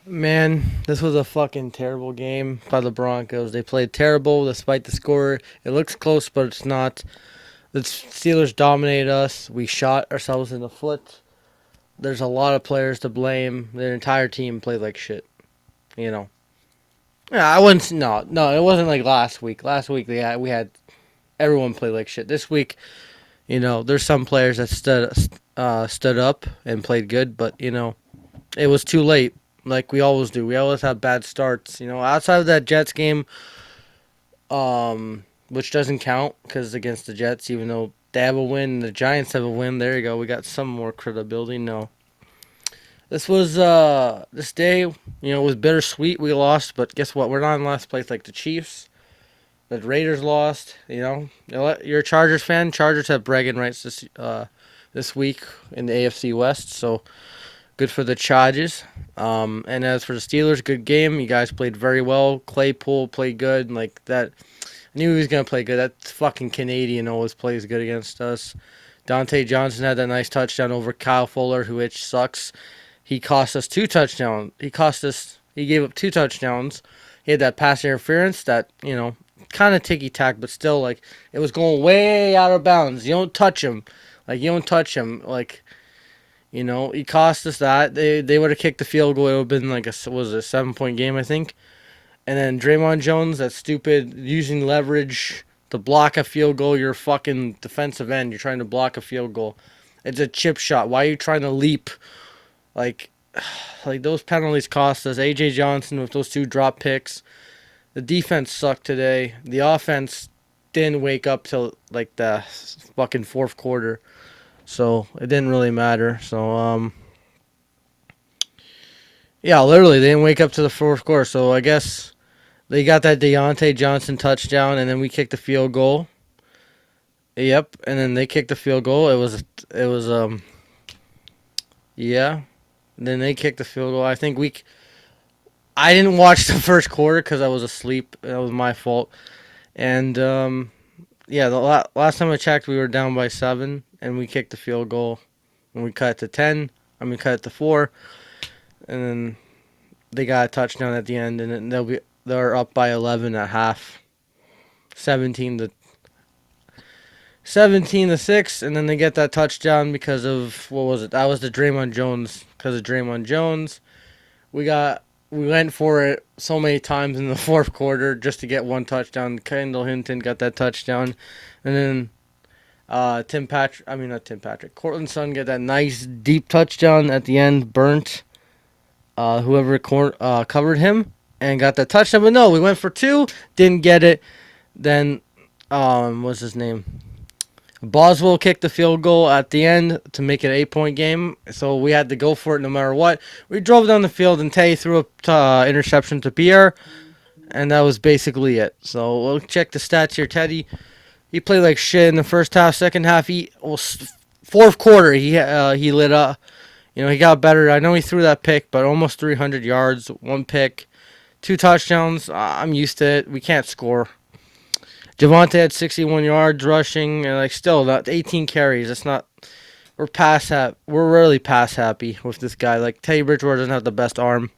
Man, this was a fucking terrible game by the Broncos. They played terrible despite the score. It looks close, but it's not. The Steelers dominated us. We shot ourselves in the foot. There's a lot of players to blame. Their entire team played like shit. You know. Yeah, I wouldn't. No, it wasn't like last week. Last week we had everyone play like shit. This week, there's some players that stood up and played good, but it was too late. Like we always do. We always have bad starts. Outside of that Jets game, which doesn't count because against the Jets, even though they have a win, the Giants have a win. There you go. We got some more credibility. No, this day. Was bittersweet. We lost, but guess what? We're not in last place like the Chiefs. The Raiders lost. You're a Chargers fan. Chargers have bragging rights this week in the AFC West. So good for the Chargers. And as for the Steelers, good game. You guys played very well. Claypool played good. Like that. I knew he was gonna play good. That fucking Canadian always plays good against us. Dante Johnson had that nice touchdown over Kyle Fuller, which sucks. He cost us two touchdowns. He gave up two touchdowns. He had that pass interference that kind of ticky tack, but still like it was going way out of bounds. You don't touch him, he cost us that. They would have kicked the field goal. It would have been like a 7 point game, I think. And then Draymond Jones, that stupid using leverage to block a field goal. You're a fucking defensive end. You're trying to block a field goal. It's a chip shot. Why are you trying to leap? Like, like those penalties cost us. AJ Johnson with those two drop picks. The defense sucked today. The offense didn't wake up till like the fucking fourth quarter. So it didn't really matter. So yeah, literally they didn't wake up to the fourth quarter. So I guess they got that Deontay Johnson touchdown, and then we kicked the field goal. Yep, and then they kicked the field goal. It was yeah. And then they kicked the field goal. I didn't watch the first quarter because I was asleep. That was my fault. And yeah, the last time I checked, we were down by 7, and we kicked the field goal, and we cut it to 10. Cut it to 4, and then they got a touchdown at the end, and then they're up by 11 at half, 17 to 6, and then they get that touchdown because of what was it? That was the Draymond Jones. Because of Draymond Jones, we went for it so many times in the fourth quarter just to get one touchdown. Kendall Hinton got that touchdown, and then not Tim Patrick. Cortland Sutton get that nice deep touchdown at the end. Burnt whoever covered him and got that touchdown. But no, we went for two, didn't get it. Then what's his name? Boswell kicked the field goal at the end to make it an 8 point game, so we had to go for it no matter what. We drove down the field and Tay threw a interception to Pierre, and that was basically it. So we'll check the stats here. Teddy, he played like shit in the first half. Second half, fourth quarter he lit up. He got better. I know he threw that pick, but almost 300 yards, one pick, two touchdowns. I'm used to it. We can't score. Javonte had 61 yards rushing, and still not 18 carries. That's not. We're really pass happy with this guy. Like Teddy Bridgewater doesn't have the best arm.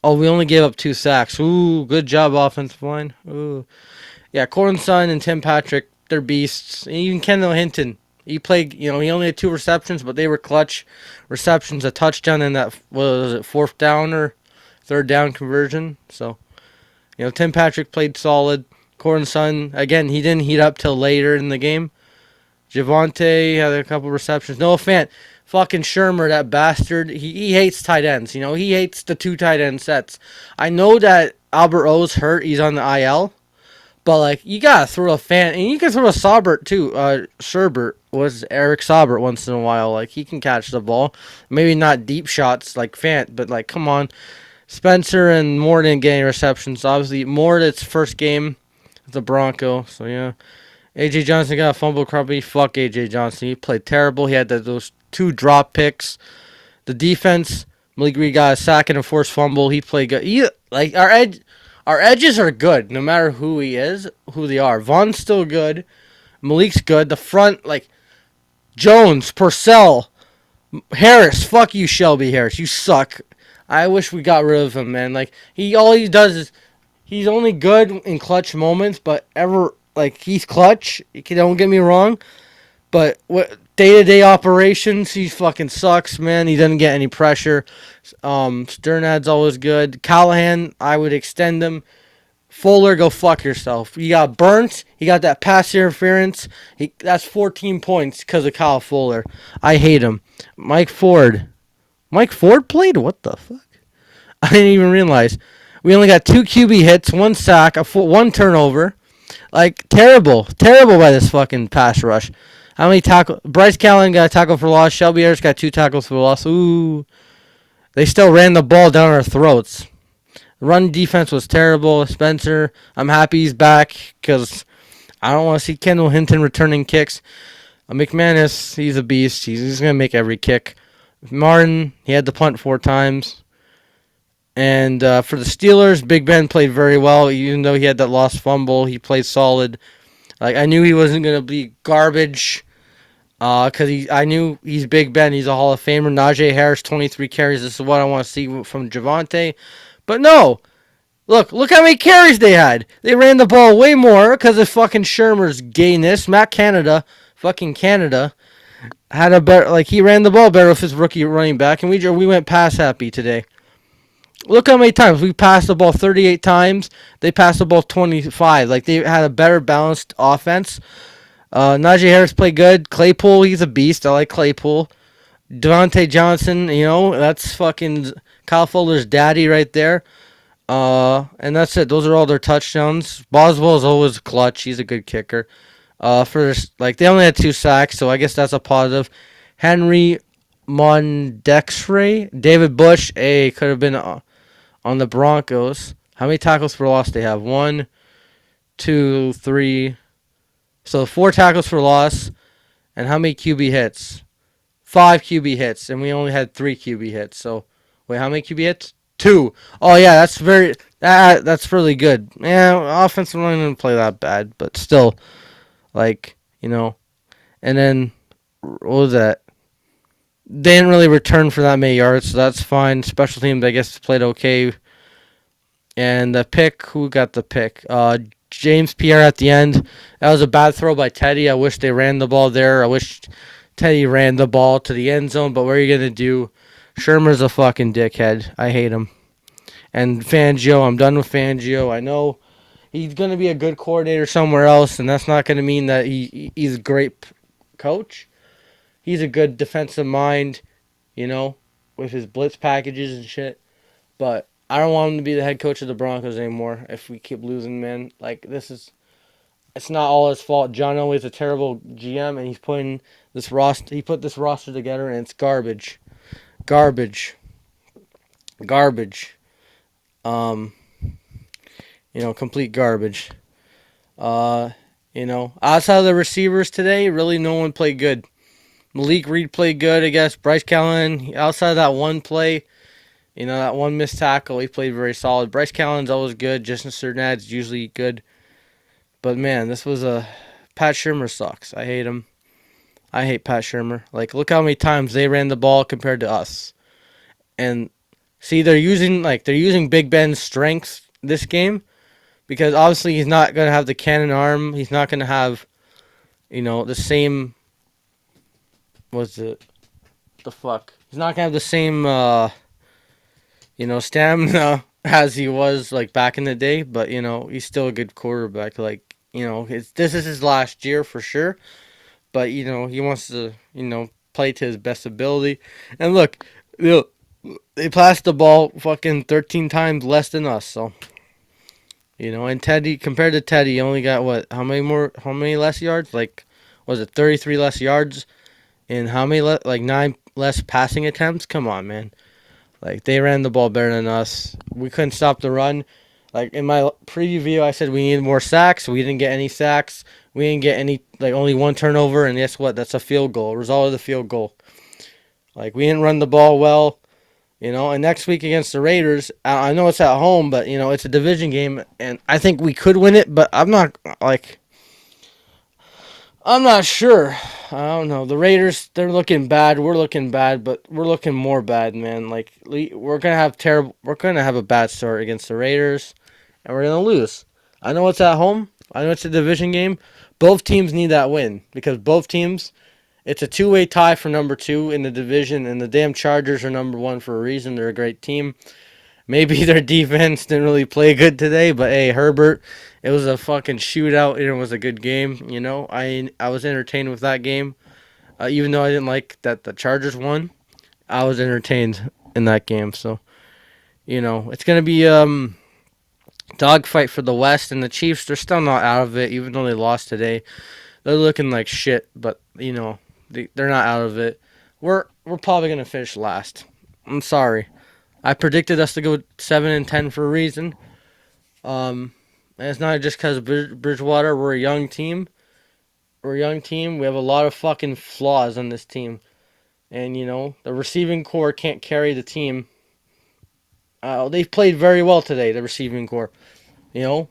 Oh, we only gave up 2 sacks. Ooh, good job offensive line. Ooh, yeah. Cortland Sutton and Tim Patrick, they're beasts. And even Kendall Hinton. He played. He only had 2 receptions, but they were clutch receptions. A touchdown and that was it, fourth down or third down conversion. So, Tim Patrick played solid. Cortland Sutton, again, he didn't heat up till later in the game. Javonte had a couple receptions. Noah Fant, fucking Shermer, that bastard. He hates tight ends. He hates the 2 tight end sets. I know that Albert O's hurt. He's on the IL. But, you got to throw a Fant. And you can throw a Saubert, too. Sherbert was Eric Saubert once in a while. He can catch the ball. Maybe not deep shots like Fant, but, come on. Spencer and Moore didn't get any receptions. Obviously, Moore, it's first game. The Broncos. So yeah, AJ Johnson got a fumble probably. Fuck AJ Johnson. He played terrible. He had those 2 drop picks. The defense, Malik Reed got a sack and a forced fumble. He played good. Our edges are good no matter who he is, who they are. Vaughn's still good. Malik's good. The front, Jones, Purcell, Harris. Fuck you, Shelby Harris. You suck. I wish we got rid of him, man. Like all he does is he's only good in clutch moments, but ever like he's clutch. Don't get me wrong, but what day to day operations, he fucking sucks, man. He doesn't get any pressure. Sternad's always good. Callahan, I would extend him. Fuller, go fuck yourself. You got burnt. He got that pass interference. That's 14 points because of Kyle Fuller. I hate him. Mike Ford. Mike Ford played? What the fuck? I didn't even realize. We only got 2 QB hits, 1 sack, one turnover. Like, terrible. Terrible by this fucking pass rush. How many tackles? Bryce Callen got a tackle for loss. Shelby Harris got 2 tackles for loss. Ooh. They still ran the ball down our throats. Run defense was terrible. Spencer, I'm happy he's back because I don't want to see Kendall Hinton returning kicks. McManus, he's a beast. He's going to make every kick. Martin, he had to punt 4 times. And for the Steelers, Big Ben played very well. Even though he had that lost fumble, he played solid. Like I knew he wasn't going to be garbage because I knew he's Big Ben. He's a Hall of Famer. Najee Harris, 23 carries. This is what I want to see from Javonte. But no. Look how many carries they had. They ran the ball way more because of fucking Shermer's gayness. Matt Canada, fucking Canada, had a better, like he ran the ball better with his rookie running back, and we went pass happy today. Look how many times we passed the ball 38 times. They passed the ball 25. Like they had a better balanced offense. Najee Harris played good. Claypool, he's a beast. I like Claypool. Devontae Johnson, that's fucking Kyle Fuller's daddy right there. And that's it. Those are all their touchdowns. Boswell is always clutch. He's a good kicker. They only had 2 sacks, so I guess that's a positive. Henry Mondexray, David Bush, could have been on the Broncos. How many tackles for loss they have? 1, 2, 3. So 4 tackles for loss. And how many QB hits? 5 QB hits, and we only had 3 QB hits. So, wait, how many QB hits? 2. Oh yeah, that's really good. Yeah, offensive line didn't play that bad, but still, And then what was that? They didn't really return for that many yards, so that's fine. Special teams, I guess, played okay. And the pick, who got the pick? James Pierre at the end. That was a bad throw by Teddy. I wish they ran the ball there. I wish Teddy ran the ball to the end zone, but what are you going to do? Shermer's a fucking dickhead. I hate him. And Fangio, I'm done with Fangio. I know he's going to be a good coordinator somewhere else, and that's not going to mean that he's a great coach. He's a good defensive mind, with his blitz packages and shit. But I don't want him to be the head coach of the Broncos anymore if we keep losing, man. It's not all his fault. John Elway's a terrible GM, and he put this roster together, and it's garbage. Garbage. Complete garbage. Outside of the receivers today, really no one played good. Malik Reed played good, I guess. Bryce Callen, outside of that one play, that one missed tackle, he played very solid. Bryce Callen's always good. Justin Sernad's usually good. But, man, this was Pat Shurmur sucks. I hate him. I hate Pat Shurmur. Look how many times they ran the ball compared to us. And, see, they're using Big Ben's strengths this game. Because, obviously, he's not going to have the cannon arm. He's not going to have, the same... What's it? The fuck? He's not going to have the same, stamina as he was, back in the day. But, he's still a good quarterback. This is his last year for sure. But, he wants to, play to his best ability. And look, they passed the ball fucking 13 times less than us. So, and Teddy, compared to Teddy, he only got how many less yards? Was it 33 less yards? And how many, 9 less passing attempts? Come on, man. They ran the ball better than us. We couldn't stop the run. In my preview video, I said we needed more sacks. We didn't get any sacks. We didn't get any, only 1 turnover. And guess what? That's a field goal. Result of the field goal. We didn't run the ball well. And next week against the Raiders, I know it's at home, but, it's a division game. And I think we could win it, but I'm not, I'm not sure. I don't know. The Raiders, they're looking bad. We're looking bad, but we're looking more bad, man. Like we're gonna have terrible. We're gonna have a bad start against the Raiders, and we're gonna lose. I know it's at home. I know it's a division game. Both teams need that win because both teams. It's a two-way tie for number two in the division, and the damn Chargers are number one for a reason. They're a great team. Maybe their defense didn't really play good today, but hey, Herbert, it was a fucking shootout and it was a good game. You know, I was entertained with that game, even though I didn't like that the Chargers won. I was entertained in that game. So it's gonna be dogfight for the West, and the Chiefs. They're still not out of it, even though they lost today. They're looking like shit, but they're not out of it. We're probably gonna finish last. I'm sorry. I predicted us to go 7-10 for a reason. And it's not just because of Bridgewater. We're a young team. We're a young team. We have a lot of fucking flaws on this team. And, the receiving core can't carry the team. They've played very well today, the receiving core. You know,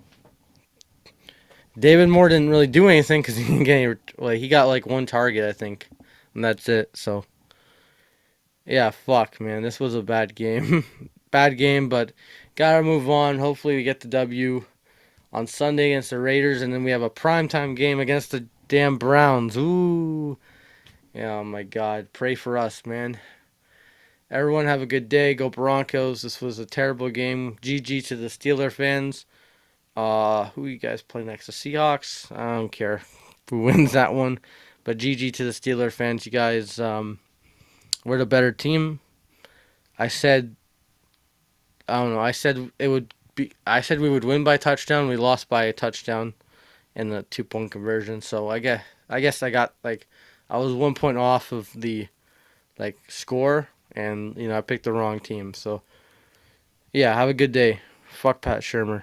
David Moore didn't really do anything because he didn't get he got like one target, I think. And that's it. So, yeah, fuck, man. This was a bad game. Bad game, but gotta move on. Hopefully we get the W on Sunday against the Raiders, and then we have a primetime game against the damn Browns. Ooh. Yeah, oh my God. Pray for us, man. Everyone have a good day. Go Broncos. This was a terrible game. GG to the Steeler fans. Who you guys play next? The Seahawks? I don't care who wins that one. But GG to the Steeler fans. You guys, we're the better team. I said, I don't know. I said it would be. I said we would win by touchdown. We lost by a touchdown in the 2-point conversion. So I guess I got I was 1 point off of the score, and I picked the wrong team. So yeah, have a good day. Fuck Pat Shermer.